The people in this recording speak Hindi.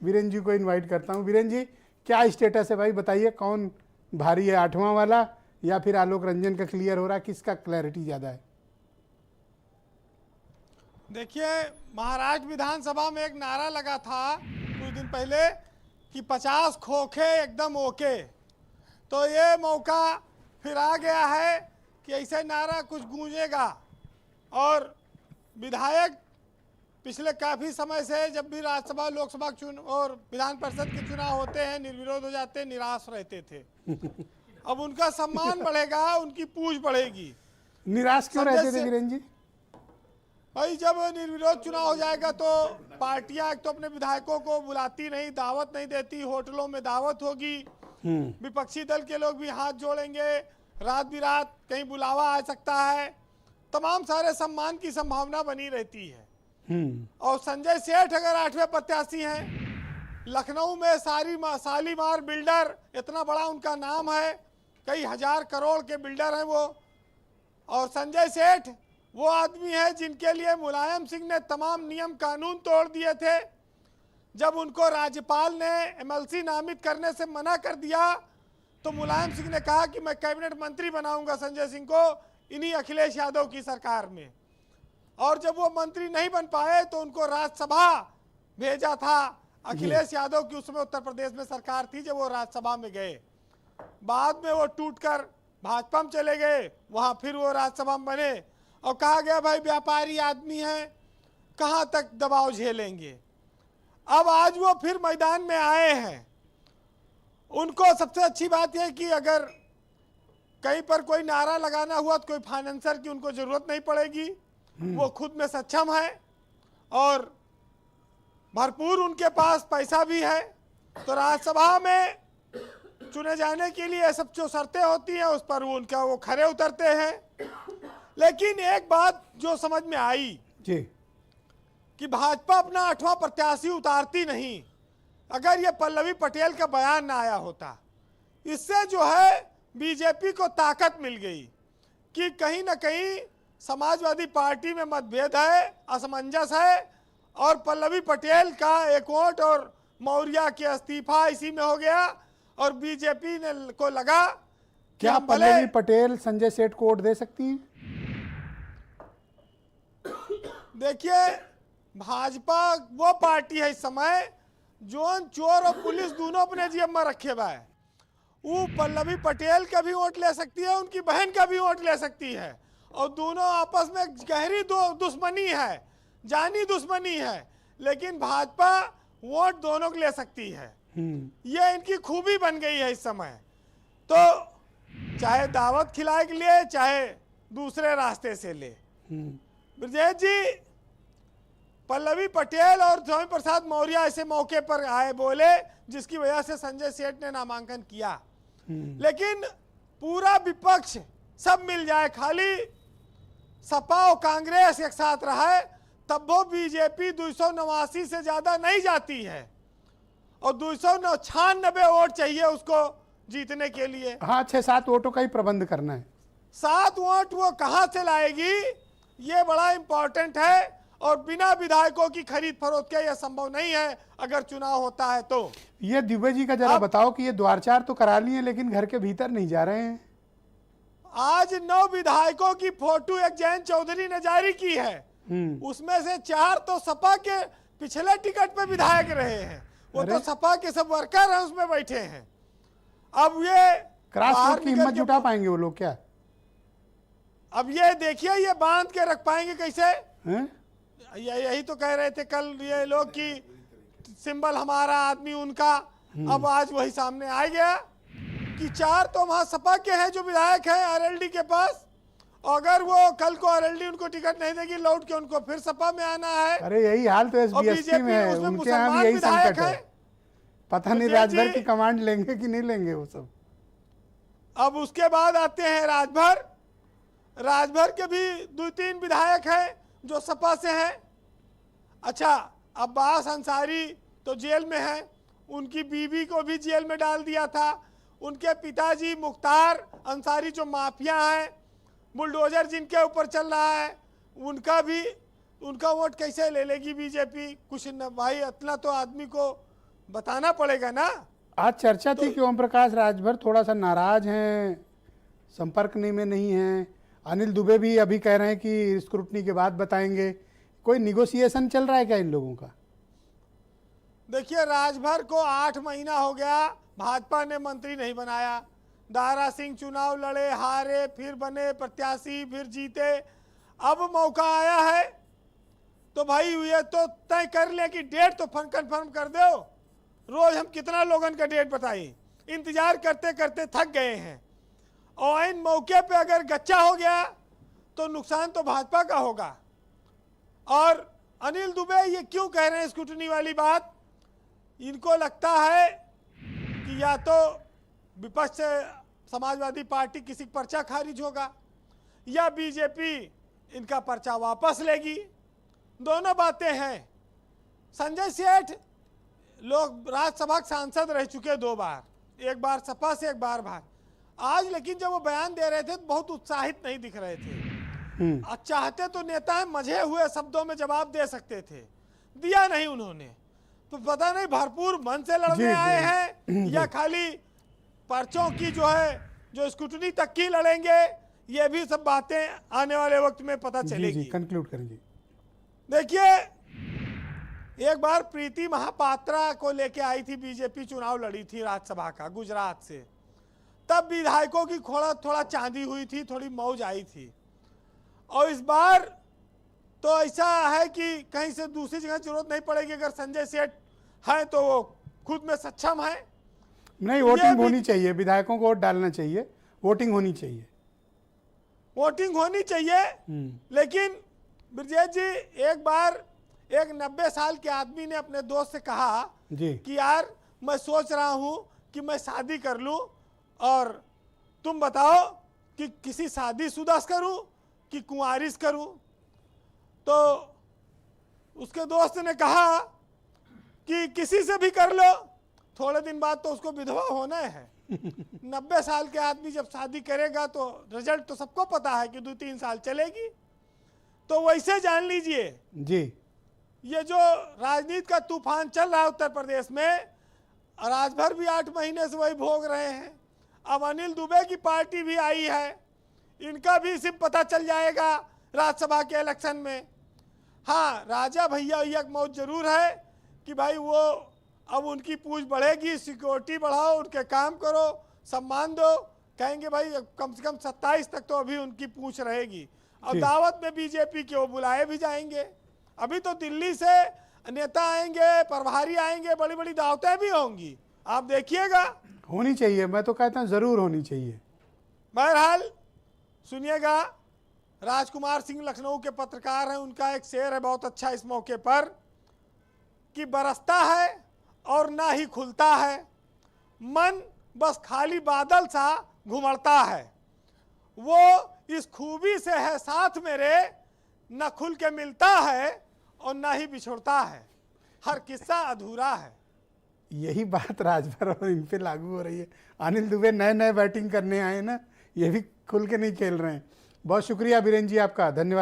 वीरेंद्र जी को इनवाइट करता हूं। वीरेंद्र जी, क्या स्टेटस है भाई, बताइए कौन भारी है, 8वां वाला या फिर आलोक रंजन का क्लियर हो रहा है, किसका क्लैरिटी ज़्यादा है? देखिए, महाराष्ट्र विधानसभा में एक नारा लगा था कुछ दिन पहले कि 50 खोखे एकदम ओके। तो ये मौका फिर आ गया है कि ऐसे नारा कुछ गूंजेगा। और विधायक पिछले काफ़ी समय से जब भी राज्यसभा लोकसभा और विधान परिषद के चुनाव होते हैं निर्विरोध हो जाते, निराश रहते थे। अब उनका सम्मान बढ़ेगा, उनकी पूछ बढ़ेगी। निराश क्यों रहते थे वीरेंद्र जी? भाई, जब निर्विरोध चुनाव हो जाएगा तो पार्टियां एक तो अपने विधायकों को बुलाती नहीं, दावत नहीं देती, होटलों में दावत होगी, विपक्षी दल के लोग भी हाथ जोड़ेंगे, रात बिरात कहीं बुलावा आ सकता है, तमाम सारे सम्मान की संभावना बनी रहती है। और संजय सेठ अगर 8वें प्रत्याशी हैं, लखनऊ में शालीमार बिल्डर, इतना बड़ा उनका नाम है, कई हजार करोड़ के बिल्डर हैं वो। और संजय सेठ वो आदमी है जिनके लिए मुलायम सिंह ने तमाम नियम कानून तोड़ दिए थे। जब उनको राज्यपाल ने एमएलसी नामित करने से मना कर दिया तो मुलायम सिंह ने कहा कि मैं कैबिनेट मंत्री बनाऊंगा संजय सिंह को इन्हीं अखिलेश यादव की सरकार में। और जब वो मंत्री नहीं बन पाए तो उनको राज्यसभा भेजा था। अखिलेश यादव की उस समय उत्तर प्रदेश में सरकार थी जब वो राज्यसभा में गए। बाद में वो टूटकर भाजपा में चले गए, वहां फिर वो राज्यसभा में बने और कहा गया भाई व्यापारी आदमी है, कहां तक दबाव झेलेंगे। अब आज वो फिर मैदान में आए हैं। उनको सबसे अच्छी बात यह कि अगर कहीं पर कोई नारा लगाना हुआ तो कोई फाइनेंसर की उनको जरूरत नहीं पड़ेगी, वो खुद में सक्षम है और भरपूर उनके पास पैसा भी है। तो राज्यसभा में चुने जाने के लिए सब जो शर्तें होती हैं उस पर वो खरे उतरते हैं। लेकिन एक बात जो समझ में आई जी कि भाजपा अपना 8वां प्रत्याशी उतारती नहीं। अगर ये पल्लवी पटेल का बयान ना आया होता, इससे जो है बीजेपी को ताकत मिल गई कि कहीं ना कहीं समाजवादी पार्टी में मतभेद है, असमंजस है और पल्लवी पटेल का एक वोट और मौर्य के इस्तीफा इसी में हो गया और बीजेपी ने को लगा कि क्या पल्लवी पटेल संजय सेठ को वोट दे सकती है? देखिए, भाजपा वो पार्टी है इस समय जो चोर और पुलिस दोनों अपने जेब में रखे हुआ है। वो पल्लवी पटेल का भी वोट ले सकती है, उनकी बहन का भी वोट ले सकती है और दोनों आपस में गहरी दुश्मनी है, जानी दुश्मनी है, लेकिन भाजपा वोट दोनों को ले सकती है। ये इनकी खूबी बन गई है इस समय। तो चाहे दावत खिलाए के लिए चाहे दूसरे रास्ते से ले। ब्रजेश जी, पल्लवी पटेल और स्वामी प्रसाद मौर्य ऐसे मौके पर आए, बोले, जिसकी वजह से संजय सेठ ने नामांकन किया। लेकिन पूरा विपक्ष सब मिल जाए, खाली सपा और कांग्रेस एक साथ रहा तब वो बीजेपी 289 से ज्यादा नहीं जाती है और 296 वोट चाहिए उसको जीतने के लिए। हाँ, 6-7 वोटों का ही प्रबंध करना है। 7 वोट वो कहां से लाएगी, ये बड़ा इंपॉर्टेंट है और बिना विधायकों की खरीद फरोख्त के यह संभव नहीं है अगर चुनाव होता है तो। ये दिव्य जी का जरा बताओ कि ये द्वारचार तो करा लिए लेकिन घर के भीतर नहीं जा रहे हैं। आज 9 विधायकों की फोटो एक जयंत चौधरी ने जारी की है, उसमें से 4 तो सपा के पिछले टिकट पे विधायक रहे हैं, वो तो सपा के सब वर्कर हैं उसमें बैठे हैं। अब ये क्रॉस वोट की हिम्मत जुटा पाएंगे वो लोग क्या? अब ये देखिए ये बांध के रख पाएंगे कैसे हैं? यही तो कह रहे थे कल ये लोग कि सिंबल हमारा आदमी उनका। अब आज वही सामने आ गया कि 4 तो वहां सपा के हैं जो विधायक हैं आरएलडी के पास। अगर वो कल को आरएलडी उनको टिकट नहीं देगी, लौट के उनको फिर सपा में आना है। अरे यही हाल तो एसबीएसपी में है, उनके यहाँ भी यही संकट है। पता नहीं राजभर की कमांड लेंगे कि नहीं लेंगे वो सब। अब उसके बाद आते हैं राजभर। राजभर के भी 2-3 विधायक हैं जो सपा से हैं। अच्छा, अब्बास अंसारी तो जेल में है, उनकी बीवी को भी जेल में डाल दिया था। उनके पिताजी मुख्तार अंसारी जो माफिया हैं, बुलडोजर जिनके ऊपर चल रहा है, उनका वोट कैसे ले लेगी बीजेपी? कुछ न भाई, इतना तो आदमी को बताना पड़ेगा ना। आज चर्चा थी कि ओम प्रकाश राजभर थोड़ा सा नाराज हैं, संपर्क में नहीं हैं। अनिल दुबे भी अभी कह रहे हैं कि स्क्रूटनी के बाद बताएंगे। कोई निगोशिएशन चल रहा है क्या इन लोगों का? देखिए, राजभर को 8 महीना हो गया, भाजपा ने मंत्री नहीं बनाया। दारा सिंह चुनाव लड़े, हारे, फिर बने प्रत्याशी, फिर जीते। अब मौका आया है तो भाई ये तो तय कर ले कि डेट तो कन्फर्म कर दो। रोज हम कितना लोगों का डेट बताइए, इंतजार करते करते थक गए हैं। और इन मौके पे अगर गच्चा हो गया तो नुकसान तो भाजपा का होगा। और अनिल दुबे ये क्यों कह रहे हैं स्क्रूटनी वाली बात? इनको लगता है कि या तो विपक्ष से समाजवादी पार्टी किसी पर्चा खारिज होगा या बीजेपी इनका पर्चा वापस लेगी। दोनों बातें हैं। संजय सेठ लोग राज्यसभा सांसद रह चुके 2 बार, एक बार सपा से, एक बार भाजपा। आज लेकिन जब वो बयान दे रहे थे तो बहुत उत्साहित नहीं दिख रहे थे। चाहते तो नेता मजे हुए शब्दों में जवाब दे सकते थे, दिया नहीं उन्होंने। तो पता नहीं भरपूर मन से लड़ने आए हैं या खाली पर्चों की जो स्क्रूटनी तक की लड़ेंगे। ये भी सब बातें आने वाले वक्त में पता चलेगी। कंक्लूड करें जी। देखिए, एक बार प्रीति महापात्रा को लेके आई थी बीजेपी, चुनाव लड़ी थी राज्यसभा का गुजरात से। तब विधायकों की थोड़ा चांदी हुई थी, थोड़ी मौज आई थी। और इस बार तो ऐसा है कि कहीं से दूसरी जगह जरूरत नहीं पड़ेगी। अगर संजय सेठ है तो वो खुद में सक्षम है। नहीं, वोटिंग होनी चाहिए, विधायकों को वोट डालना चाहिए, वोटिंग होनी चाहिए, वोटिंग होनी चाहिए। लेकिन ब्रजेश जी, एक बार एक 90 साल के आदमी ने अपने दोस्त से कहा कि यार मैं सोच रहा हूं कि मैं शादी कर लूं, और तुम बताओ कि किसी शादीशुदा करूं कि कुंवारिस करूं। तो उसके दोस्त ने कहा कि किसी से भी कर लो, थोड़े दिन बाद तो उसको विधवा होना है। 90 साल के आदमी जब शादी करेगा तो रिजल्ट तो सबको पता है कि 2-3 साल चलेगी। तो वैसे जान लीजिए जी, ये जो राजनीति का तूफान चल रहा है उत्तर प्रदेश में, राजभर भी 8 महीने से वही भोग रहे हैं। अब अनिल दुबे की पार्टी भी आई है, इनका भी सिर्फ पता चल जाएगा राज्यसभा के इलेक्शन में। हाँ, राजा भैया एक मौज जरूर है कि भाई वो अब उनकी पूछ बढ़ेगी, सिक्योरिटी बढ़ाओ, उनके काम करो, सम्मान दो। कहेंगे भाई कम से कम 27 तक तो अभी उनकी पूछ रहेगी। अब दावत में बीजेपी के वो बुलाए भी जाएंगे। अभी तो दिल्ली से नेता आएंगे, प्रभारी आएंगे, बड़ी बड़ी दावतें भी होंगी, आप देखिएगा। होनी चाहिए, मैं तो कहता हूँ जरूर होनी चाहिए। बहरहाल सुनिएगा, राजकुमार सिंह लखनऊ के पत्रकार हैं, उनका एक शेर है बहुत अच्छा इस मौके पर कि बरसता है और ना ही खुलता है, मन बस खाली बादल सा घुमड़ता है। वो इस खूबी से है साथ मेरे, न खुल के मिलता है और ना ही बिछुड़ता है, हर किस्सा अधूरा है। यही बात राजभर और इन पे लागू हो रही है। अनिल दुबे नए नए बैटिंग करने आए ना, ये भी खुल के नहीं खेल रहे हैं। बहुत शुक्रिया बीरेन जी आपका, धन्यवाद।